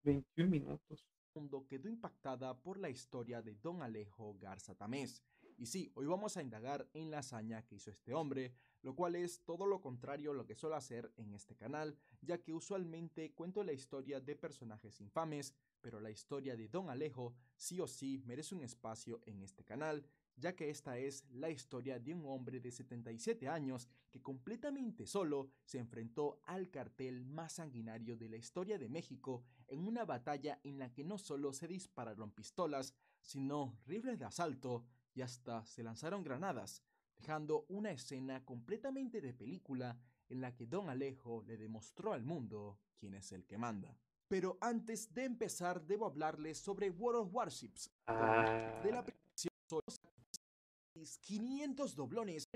21 minutos. Mundo quedó impactada por la historia de Don Alejo Garza Tamés. Y sí, hoy vamos a indagar en la hazaña que hizo este hombre, lo cual es todo lo contrario a lo que suelo hacer en este canal, ya que usualmente cuento la historia de personajes infames, pero la historia de Don Alejo sí o sí merece un espacio en este canal, ya que esta es la historia de un hombre de 77 años que completamente solo se enfrentó al cartel más sanguinario de la historia de México en una batalla en la que no solo se dispararon pistolas, sino rifles de asalto y hasta se lanzaron granadas, dejando una escena completamente de película en la que Don Alejo le demostró al mundo quién es el que manda. Pero antes de empezar debo hablarles sobre World of Warships, de la Ah, aplicación solo 500 doblones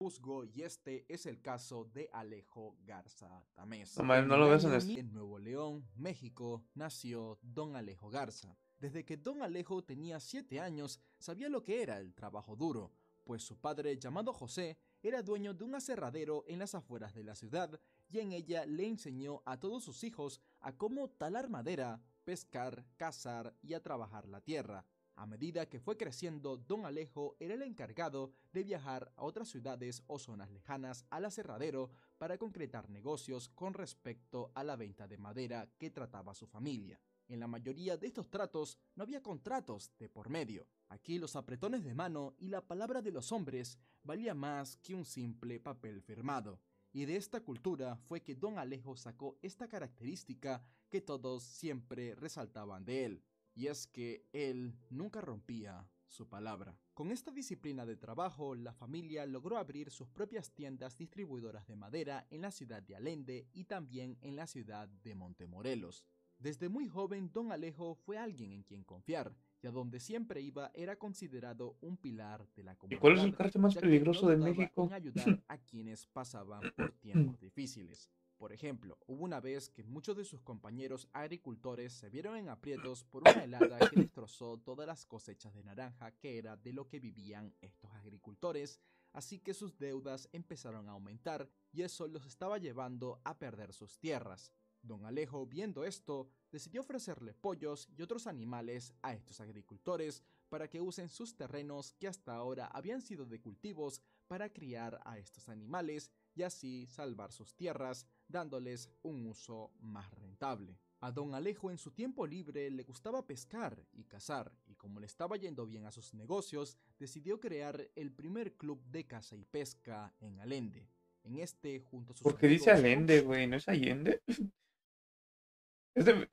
juzgo y este es el caso de Alejo Garza Tamés. no, En no el lo ves año en en Nuevo León, México, nació Don Alejo Garza. Desde que Don Alejo tenía 7 años, sabía lo que era el trabajo duro, pues su padre, llamado José, era dueño de un aserradero en las afueras de la ciudad y en ella le enseñó a todos sus hijos a cómo talar madera, pescar, cazar y a trabajar la tierra. A medida que fue creciendo, Don Alejo era el encargado de viajar a otras ciudades o zonas lejanas al aserradero para concretar negocios con respecto a la venta de madera que trataba su familia. En la mayoría de estos tratos no había contratos de por medio. Aquí los apretones de mano y la palabra de los hombres valía más que un simple papel firmado. Y de esta cultura fue que Don Alejo sacó esta característica que todos siempre resaltaban de él, y es que él nunca rompía su palabra. Con esta disciplina de trabajo, la familia logró abrir sus propias tiendas distribuidoras de madera en la ciudad de Allende y también en la ciudad de Montemorelos. Desde muy joven, Don Alejo fue alguien en quien confiar, y a donde siempre iba era considerado un pilar de la ¿Y cuál es comunidad, el cártel más ya que no peligroso de dudaba México? en ayudar a quienes pasaban por tiempos difíciles. Por ejemplo, hubo una vez que muchos de sus compañeros agricultores se vieron en aprietos por una helada que destrozó todas las cosechas de naranja que era de lo que vivían estos agricultores, así que sus deudas empezaron a aumentar y eso los estaba llevando a perder sus tierras. Don Alejo, viendo esto, decidió ofrecerle pollos y otros animales a estos agricultores para que usen sus terrenos que hasta ahora habían sido de cultivos para criar a estos animales y así salvar sus tierras, dándoles un uso más rentable. A Don Alejo en su tiempo libre le gustaba pescar y cazar, y como le estaba yendo bien a sus negocios, decidió crear el primer club de caza y pesca en Allende. En este, junto a sus Porque dice amigos, Allende, güey, ¿no es Allende?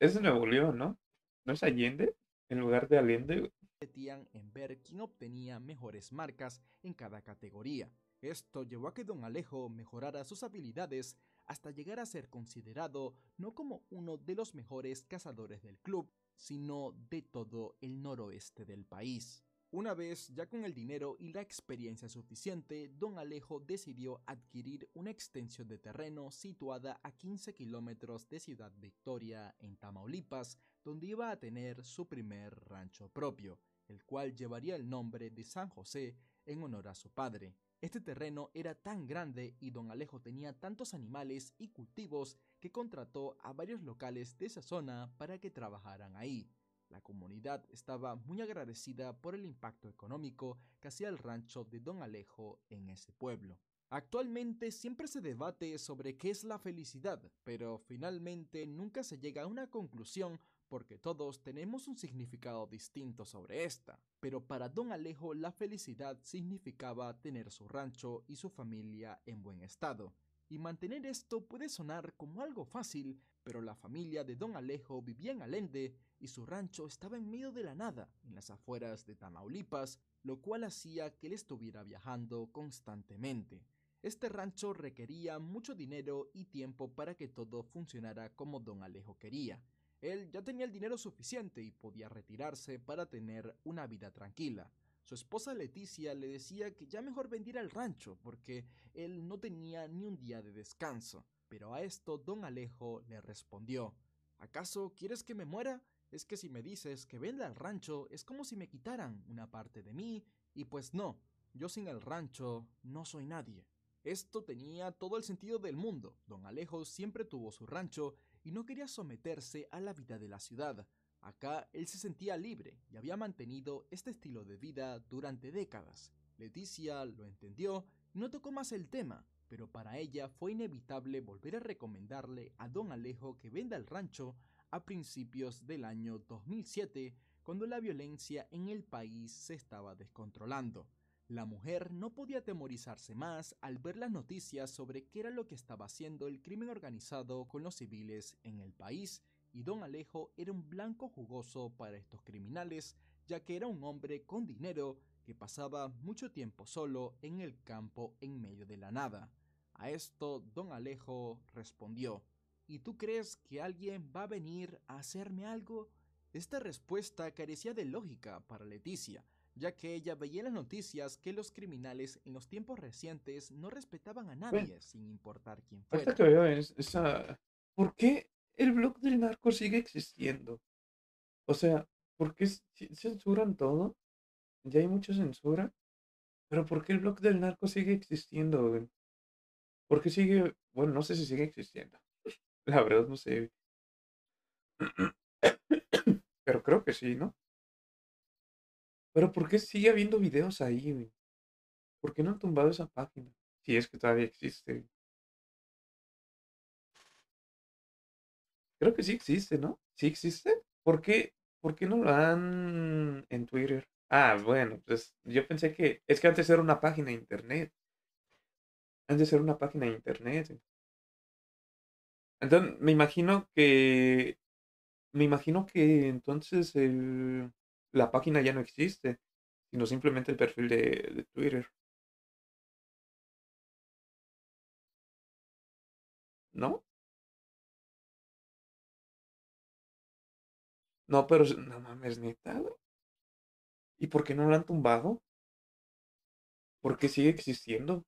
Es de Nuevo León, ¿no? ¿No es Allende? En lugar de Allende, güey. competían en ver quién obtenía mejores marcas en cada categoría. Esto llevó a que Don Alejo mejorara sus habilidades hasta llegar a ser considerado no como uno de los mejores cazadores del club, sino de todo el noroeste del país. Una vez ya con el dinero y la experiencia suficiente, Don Alejo decidió adquirir una extensión de terreno situada a 15 kilómetros de Ciudad Victoria, en Tamaulipas, donde iba a tener su primer rancho propio, el cual llevaría el nombre de San José en honor a su padre. Este terreno era tan grande y Don Alejo tenía tantos animales y cultivos que contrató a varios locales de esa zona para que trabajaran ahí. La comunidad estaba muy agradecida por el impacto económico que hacía el rancho de Don Alejo en ese pueblo. Actualmente siempre se debate sobre qué es la felicidad, pero finalmente nunca se llega a una conclusión porque todos tenemos un significado distinto sobre esta. Pero para Don Alejo la felicidad significaba tener su rancho y su familia en buen estado. Y mantener esto puede sonar como algo fácil, pero la familia de Don Alejo vivía en Allende y su rancho estaba en medio de la nada, en las afueras de Tamaulipas, lo cual hacía que él estuviera viajando constantemente. Este rancho requería mucho dinero y tiempo para que todo funcionara como Don Alejo quería. Él ya tenía el dinero suficiente y podía retirarse para tener una vida tranquila. Su esposa Leticia le decía que ya mejor vendiera el rancho porque él no tenía ni un día de descanso. Pero a esto Don Alejo le respondió: ¿acaso quieres que me muera? Es que si me dices que venda el rancho es como si me quitaran una parte de mí, y pues no, yo sin el rancho no soy nadie. Esto tenía todo el sentido del mundo. Don Alejo siempre tuvo su rancho y no quería someterse a la vida de la ciudad. Acá él se sentía libre y había mantenido este estilo de vida durante décadas. Leticia lo entendió y no tocó más el tema, pero para ella fue inevitable volver a recomendarle a don Alejo que venda el rancho a principios del año 2007, cuando la violencia en el país se estaba descontrolando. La mujer no podía atemorizarse más al ver las noticias sobre qué era lo que estaba haciendo el crimen organizado con los civiles en el país, y don Alejo era un blanco jugoso para estos criminales, ya que era un hombre con dinero que pasaba mucho tiempo solo en el campo en medio de la nada. A esto don Alejo respondió: ¿Y tú crees que alguien va a venir a hacerme algo? Esta respuesta carecía de lógica para Leticia, ya que ella veía en las noticias que los criminales en los tiempos recientes no respetaban a Bueno, nadie, sin importar quién ahorita fuera. que veo esa... ¿Por qué el blog del narco sigue existiendo? O sea, ¿por qué censuran todo? Ya hay mucha censura. Pero ¿por qué el blog del narco sigue existiendo, güey? ¿Por qué sigue? Bueno, no sé si sigue existiendo. La verdad no sé. Pero creo que sí, ¿no? Pero ¿por qué sigue habiendo videos ahí, güey? ¿Por qué no han tumbado esa página? Si es que todavía existe. Creo que sí existe, ¿no? ¿Sí existe? ¿Por qué no lo han en Twitter? Ah, bueno, pues yo pensé que... Es que antes era una página de internet. Antes era una página de internet. Entonces, me imagino que entonces la página ya no existe, sino simplemente el perfil de Twitter, ¿no? No, pero no mames, neta, güey. ¿Y por qué no lo han tumbado? ¿Por qué sigue existiendo?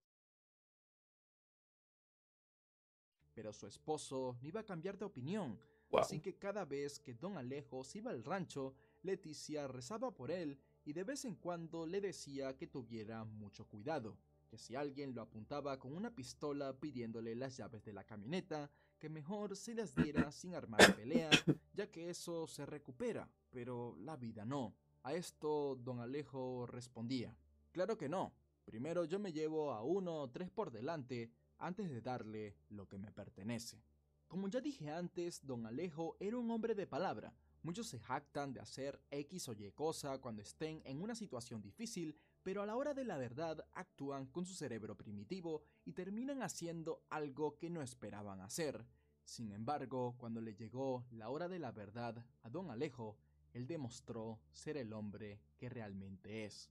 Pero su esposo no iba a cambiar de opinión, así Wow. que cada vez que don Alejo se iba al rancho, Leticia rezaba por él y de vez en cuando le decía que tuviera mucho cuidado, que si alguien lo apuntaba con una pistola pidiéndole las llaves de la camioneta, que mejor se las diera sin armar pelea, ya que eso se recupera, pero la vida no. A esto don Alejo respondía: claro que no, primero yo me llevo a uno o tres por delante antes de darle lo que me pertenece. Como ya dije antes, don Alejo era un hombre de palabra. Muchos se jactan de hacer X o Y cosa cuando estén en una situación difícil, pero a la hora de la verdad actúan con su cerebro primitivo y terminan haciendo algo que no esperaban hacer. Sin embargo, cuando le llegó la hora de la verdad a don Alejo, él demostró ser el hombre que realmente es.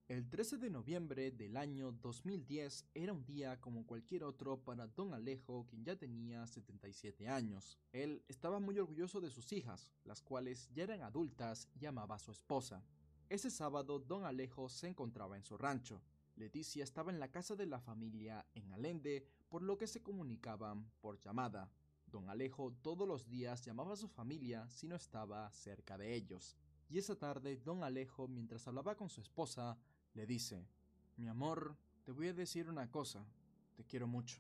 El 13 de noviembre del año 2010 era un día como cualquier otro para don Alejo, quien ya tenía 77 años. Él estaba muy orgulloso de sus hijas, las cuales ya eran adultas y amaba a su esposa. Ese sábado don Alejo se encontraba en su rancho. Leticia estaba en la casa de la familia en Allende, por lo que se comunicaban por llamada. Don Alejo todos los días llamaba a su familia si no estaba cerca de ellos. Y esa tarde don Alejo, mientras hablaba con su esposa, le dice: mi amor, te voy a decir una cosa, te quiero mucho.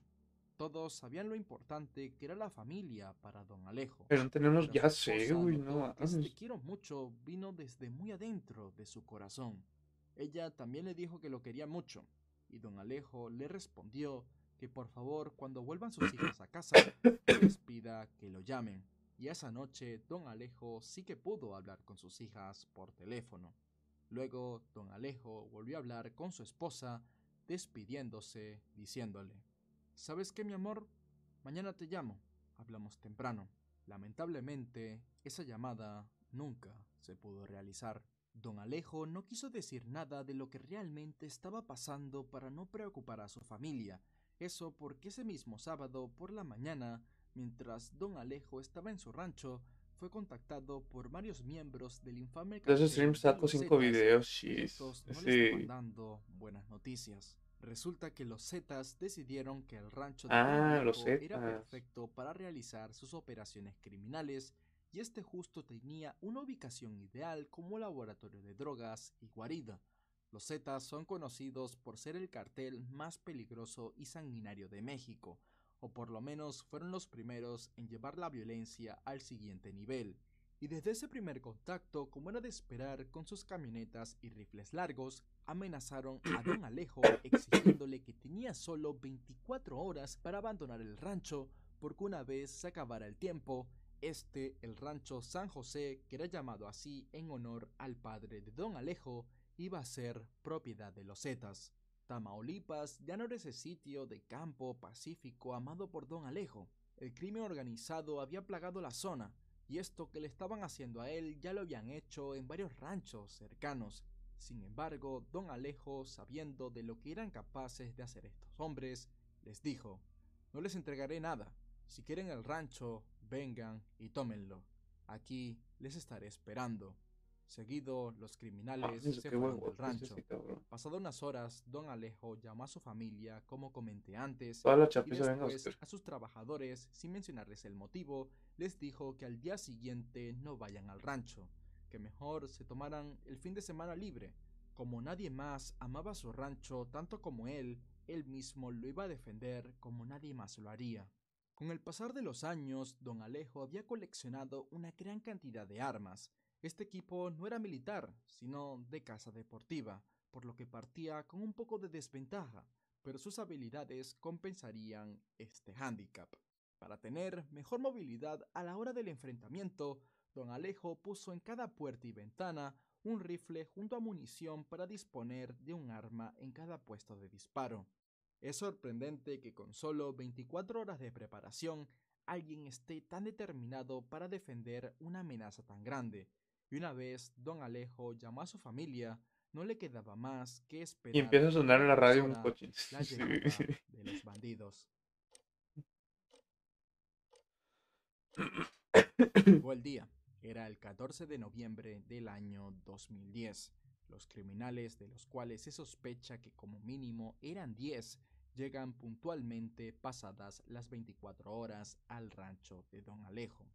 Todos sabían lo importante que era la familia para don Alejo, Pero no tenemos, pero su ya sé, esposa güey, no notó que ese te mames. quiero mucho vino desde muy adentro de su corazón. Ella también le dijo que lo quería mucho, y don Alejo le respondió que por favor cuando vuelvan sus hijas a casa no les pida que lo llamen. Y esa noche don Alejo sí que pudo hablar con sus hijas por teléfono. Luego don Alejo volvió a hablar con su esposa, despidiéndose, diciéndole: ¿sabes qué, mi amor? Mañana te llamo, hablamos temprano. Lamentablemente, esa llamada nunca se pudo realizar. Don Alejo no quiso decir nada de lo que realmente estaba pasando para no preocupar a su familia. Eso porque ese mismo sábado por la mañana, mientras don Alejo estaba en su rancho, fue contactado por varios miembros del infame De esos streams cartel de saco los 5 Zetas, videos, y chis. estos no le estaban Sí. dando buenas noticias. Resulta que los Zetas decidieron que el rancho de Don Ah, los Alejo era Zetas. perfecto para realizar sus operaciones criminales, y este justo tenía una ubicación ideal como laboratorio de drogas y guarida. Los Zetas son conocidos por ser el cartel más peligroso y sanguinario de México, o por lo menos fueron los primeros en llevar la violencia al siguiente nivel. Y desde ese primer contacto, como era de esperar, con sus camionetas y rifles largos, amenazaron a Don Alejo exigiéndole que tenía solo 24 horas para abandonar el rancho, porque una vez se acabara el tiempo, el rancho San José, que era llamado así en honor al padre de Don Alejo, iba a ser propiedad de los Zetas. Tamaulipas ya no era ese sitio de campo pacífico amado por Don Alejo. El crimen organizado había plagado la zona, y esto que le estaban haciendo a él ya lo habían hecho en varios ranchos cercanos. Sin embargo, Don Alejo, sabiendo de lo que eran capaces de hacer estos hombres, les dijo: no les entregaré nada. Si quieren el rancho, vengan y tómenlo. Aquí les estaré esperando. Seguido, los criminales Eso, se qué fueron del huevotes rancho. ese cabrón. Pasadas unas horas, Don Alejo llamó a su familia, como comenté antes, Toda la y chapiza venga a después buscar. a sus trabajadores, sin mencionarles el motivo, les dijo que al día siguiente no vayan al rancho, que mejor se tomaran el fin de semana libre. Como nadie más amaba su rancho tanto como él mismo lo iba a defender como nadie más lo haría. Con el pasar de los años, Don Alejo había coleccionado una gran cantidad de armas. Este equipo no era militar, sino de caza deportiva, por lo que partía con un poco de desventaja, pero sus habilidades compensarían este hándicap. Para tener mejor movilidad a la hora del enfrentamiento, Don Alejo puso en cada puerta y ventana un rifle junto a munición para disponer de un arma en cada puesto de disparo. Es sorprendente que con solo 24 horas de preparación alguien esté tan determinado para defender una amenaza tan grande, y una vez Don Alejo llamó a su familia, no le quedaba más que Y esperar empieza a sonar en hora la tras radio un hora coche. la Sí. llegada de los bandidos. Llegó el día. Era el 14 de noviembre del año 2010. Los criminales, de los cuales se sospecha que como mínimo eran 10, llegan puntualmente pasadas las 24 horas al rancho de Don Alejo.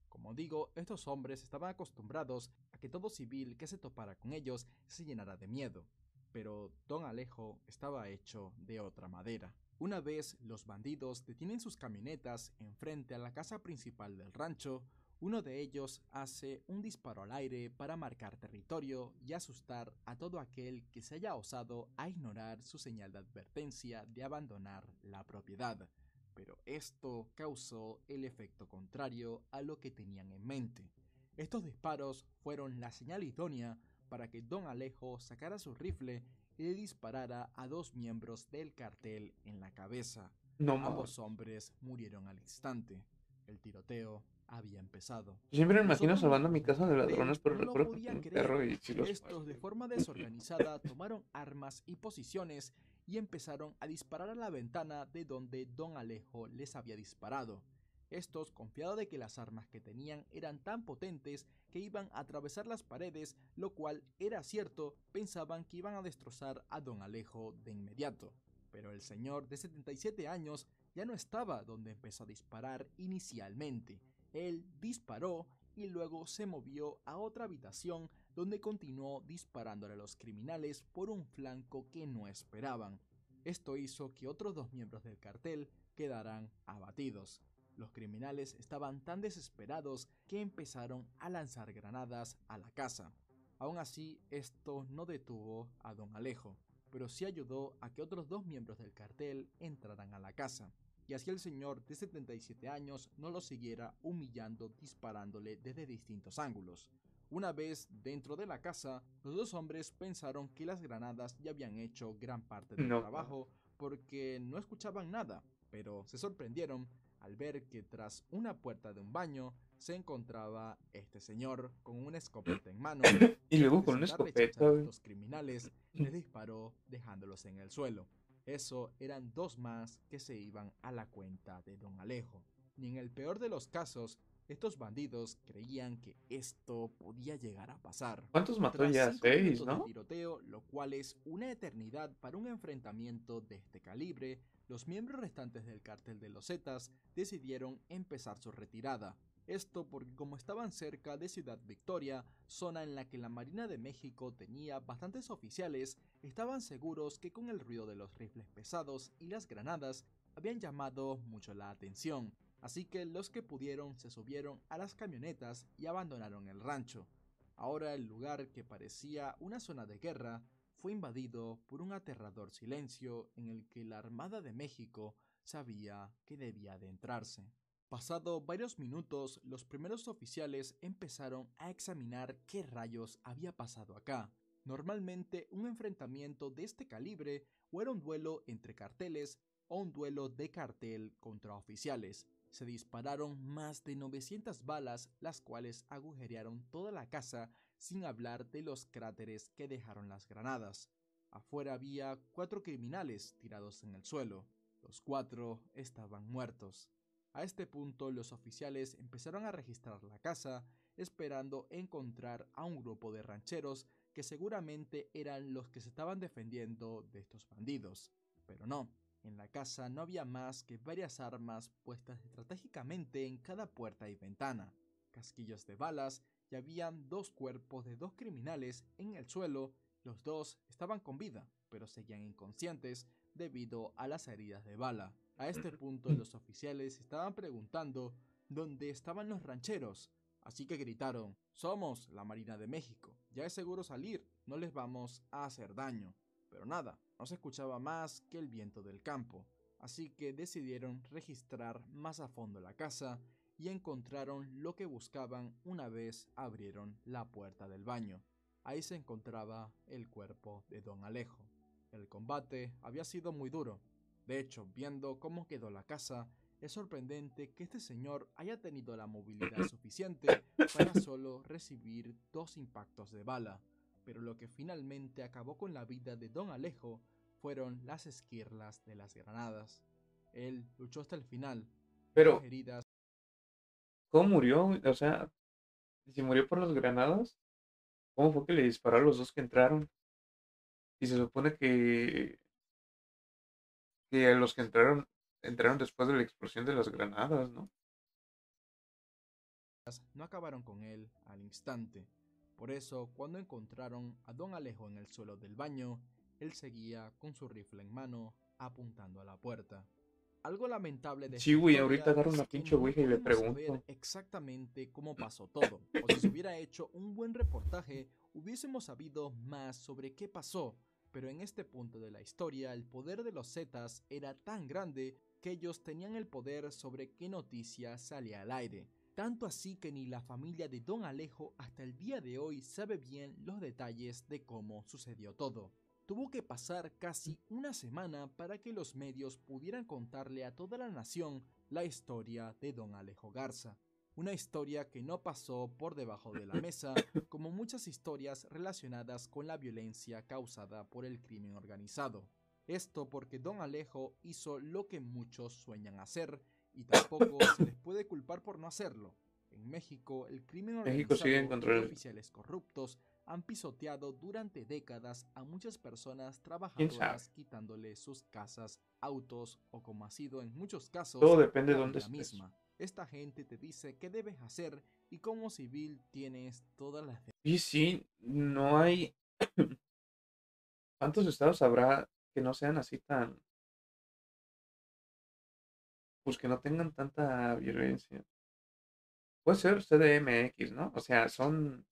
Como digo, estos hombres estaban acostumbrados a que todo civil que se topara con ellos se llenara de miedo, pero Don Alejo estaba hecho de otra madera. Una vez los bandidos detienen sus camionetas enfrente a la casa principal del rancho, uno de ellos hace un disparo al aire para marcar territorio y asustar a todo aquel que se haya osado a ignorar su señal de advertencia de abandonar la propiedad. Pero esto causó el efecto contrario a lo que tenían en mente. Estos disparos fueron la señal idónea para que Don Alejo sacara su rifle y le disparara a dos miembros del cartel en la cabeza. No mames. Ambos hombres murieron al instante. El tiroteo había empezado. Yo siempre me Los imagino otros salvando miembros mi del casa de cartel ladrones, pero no lo recuerdo que tiene podían un creer. perro y si los Estos, de forma desorganizada, tomaron armas y posiciones y empezaron a disparar a la ventana de donde Don Alejo les había disparado. Estos, confiados de que las armas que tenían eran tan potentes que iban a atravesar las paredes, lo cual era cierto, pensaban que iban a destrozar a Don Alejo de inmediato. Pero el señor de 77 años ya no estaba donde empezó a disparar inicialmente. Él disparó y luego se movió a otra habitación donde continuó disparándole a los criminales por un flanco que no esperaban. Esto hizo que otros dos miembros del cartel quedaran abatidos. Los criminales estaban tan desesperados que empezaron a lanzar granadas a la casa. Aún así, esto no detuvo a Don Alejo, pero sí ayudó a que otros dos miembros del cartel entraran a la casa, y así el señor de 77 años no lo siguiera humillando disparándole desde distintos ángulos. Una vez dentro de la casa, los dos hombres pensaron que las granadas ya habían hecho gran parte del no. trabajo porque no escuchaban nada, pero se sorprendieron al ver que tras una puerta de un baño se encontraba este señor con una escopeta en mano, Y luego que con una sin darle chance escopeta, a güey. estos criminales les disparó dejándolos en el suelo. Eso eran dos más que se iban a la cuenta de Don Alejo. Ni en el peor de los casos, estos bandidos creían que esto podía llegar a pasar. ¿Cuántos mató Tras ya? 5 6, minutos de ¿no? tiroteo, lo cual es una eternidad para un enfrentamiento de este calibre, los miembros restantes del cartel de los Zetas decidieron empezar su retirada. Esto porque como estaban cerca de Ciudad Victoria, zona en la que la Marina de México tenía bastantes oficiales, estaban seguros que con el ruido de los rifles pesados y las granadas habían llamado mucho la atención, así que los que pudieron se subieron a las camionetas y abandonaron el rancho. Ahora el lugar, que parecía una zona de guerra, fue invadido por un aterrador silencio en el que la Armada de México sabía que debía adentrarse. Pasado varios minutos, los primeros oficiales empezaron a examinar qué rayos había pasado acá. Normalmente un enfrentamiento de este calibre o era un duelo entre carteles o un duelo de cartel contra oficiales. Se dispararon más de 900 balas, las cuales agujerearon toda la casa, sin hablar de los cráteres que dejaron las granadas. Afuera había 4 criminales tirados en el suelo. Los 4 estaban muertos. A este punto los oficiales empezaron a registrar la casa, esperando encontrar a un grupo de rancheros que seguramente eran los que se estaban defendiendo de estos bandidos. Pero no, en la casa no había más que varias armas puestas estratégicamente en cada puerta y ventana, casquillos de balas, y habían 2 cuerpos de 2 criminales en el suelo. Los 2 estaban con vida, pero seguían inconscientes debido a las heridas de bala. A este punto los oficiales estaban preguntando dónde estaban los rancheros, así que gritaron: «Somos la Marina de México, ya es seguro salir, no les vamos a hacer daño». Pero nada, no se escuchaba más que el viento del campo, así que decidieron registrar más a fondo la casa y encontraron lo que buscaban una vez abrieron la puerta del baño. Ahí se encontraba el cuerpo de don Alejo. El combate había sido muy duro. De hecho, viendo cómo quedó la casa, es sorprendente que este señor haya tenido la movilidad suficiente para solo recibir 2 impactos de bala, pero lo que finalmente acabó con la vida de don Alejo fueron las esquirlas de las granadas. Él luchó hasta el final, y las Pero, heridas... ¿cómo murió? O sea, si murió por las granadas, ¿cómo fue que le disparó a los dos que entraron? Y se supone que los que entraron después de la explosión de las granadas, ¿no? no acabaron con él al instante. Por eso, cuando encontraron a don Alejo en el suelo del baño, él seguía con su rifle en mano, apuntando a la puerta. Algo lamentable de Sí, esta güey, ahorita historia agarro es una que pinche no ouija y le podemos saber pregunto. exactamente cómo pasó todo, o si se hubiera hecho un buen reportaje, hubiésemos sabido más sobre qué pasó, pero en este punto de la historia el poder de los Zetas era tan grande que ellos tenían el poder sobre qué noticia salía al aire. Tanto así que ni la familia de don Alejo hasta el día de hoy sabe bien los detalles de cómo sucedió todo. Tuvo que pasar casi una semana para que los medios pudieran contarle a toda la nación la historia de don Alejo Garza. Una historia que no pasó por debajo de la mesa, como muchas historias relacionadas con la violencia causada por el crimen organizado. Esto porque don Alejo hizo lo que muchos sueñan hacer, y tampoco se les puede culpar por no hacerlo. En México, el crimen México sigue en organizado y control. oficiales corruptos han pisoteado durante décadas a muchas personas ¿Quién sabe? trabajadoras, quitándole sus casas, autos o, como ha sido en muchos casos, Todo depende de la dónde vida estés. misma. Esta gente te dice qué debes hacer y como civil tienes todas las... Y sí, no hay... ¿Cuántos estados habrá que no sean así tan... Pues que no tengan tanta violencia? Puede ser CDMX, ¿no? O sea, son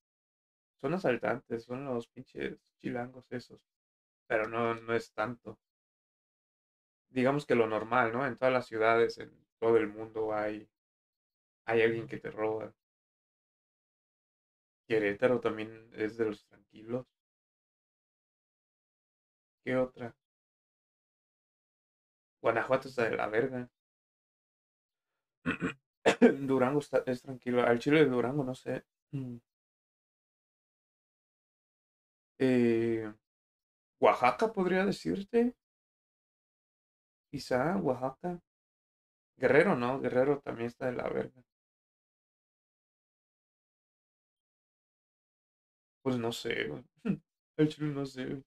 asaltantes, son los pinches chilangos esos. Pero no, no es tanto. Digamos que lo normal, ¿no? En todas las ciudades, en todo el mundo hay alguien que te roba. Querétaro también es de los tranquilos. ¿Qué otra? Guanajuato está de la verga. Durango es tranquilo. Al chile de Durango, no sé. Mm. Eh, Oaxaca podría decirte. Quizá Oaxaca. Guerrero no, Guerrero también está de la verga. Pues no sé, güey. Al chile no sé, güey.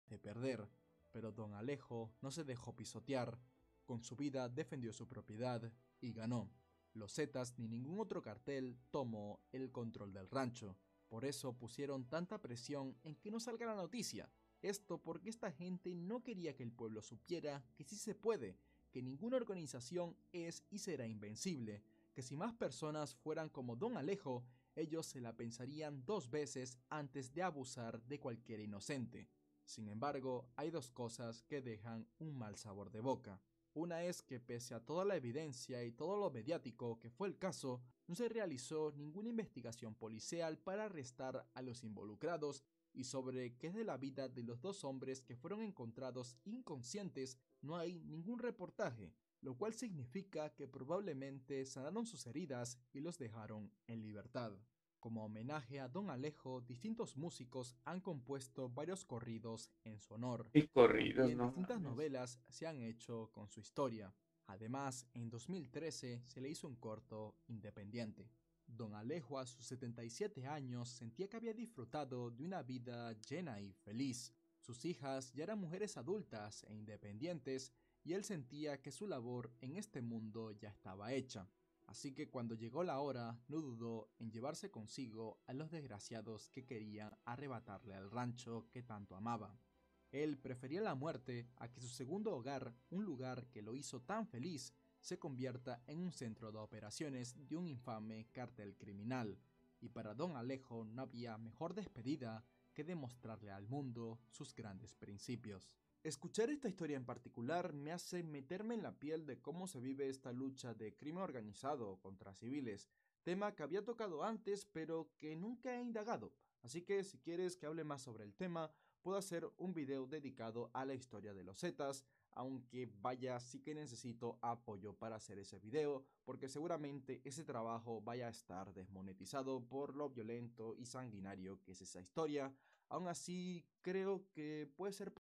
de perder, pero don Alejo no se dejó pisotear. Con su vida defendió su propiedad y ganó. Los Zetas ni ningún otro cartel tomó el control del rancho. Por eso pusieron tanta presión en que no salga la noticia. Esto porque esta gente no quería que el pueblo supiera que sí se puede, que ninguna organización es y será invencible, que si más personas fueran como Don Alejo, ellos se la pensarían 2 veces antes de abusar de cualquier inocente. Sin embargo, hay 2 cosas que dejan un mal sabor de boca. Una es que pese a toda la evidencia y todo lo mediático que fue el caso, no se realizó ninguna investigación policial para arrestar a los involucrados, y sobre qué es de la vida de los 2 hombres que fueron encontrados inconscientes no hay ningún reportaje, lo cual significa que probablemente sanaron sus heridas y los dejaron en libertad. Como homenaje a Don Alejo, distintos músicos han compuesto varios corridos en su honor, Y y corridos, también no distintas mames. novelas se han hecho con su historia. Además, en 2013 se le hizo un corto independiente. Don Alejo a sus 77 años sentía que había disfrutado de una vida llena y feliz. Sus hijas ya eran mujeres adultas e independientes y él sentía que su labor en este mundo ya estaba hecha. Así que cuando llegó la hora, no dudó en llevarse consigo a los desgraciados que querían arrebatarle al rancho que tanto amaba. Él prefería la muerte a que su segundo hogar, un lugar que lo hizo tan feliz, se convierta en un centro de operaciones de un infame cártel criminal, y para Don Alejo no había mejor despedida que demostrarle al mundo sus grandes principios. Escuchar esta historia en particular me hace meterme en la piel de cómo se vive esta lucha de crimen organizado contra civiles, tema que había tocado antes pero que nunca he indagado. Así que si quieres que hable más sobre el tema, puedo hacer un video dedicado a la historia de los Zetas, aunque vaya, sí que necesito apoyo para hacer ese video, porque seguramente ese trabajo vaya a estar desmonetizado por lo violento y sanguinario que es esa historia. Aún así, creo que puede ser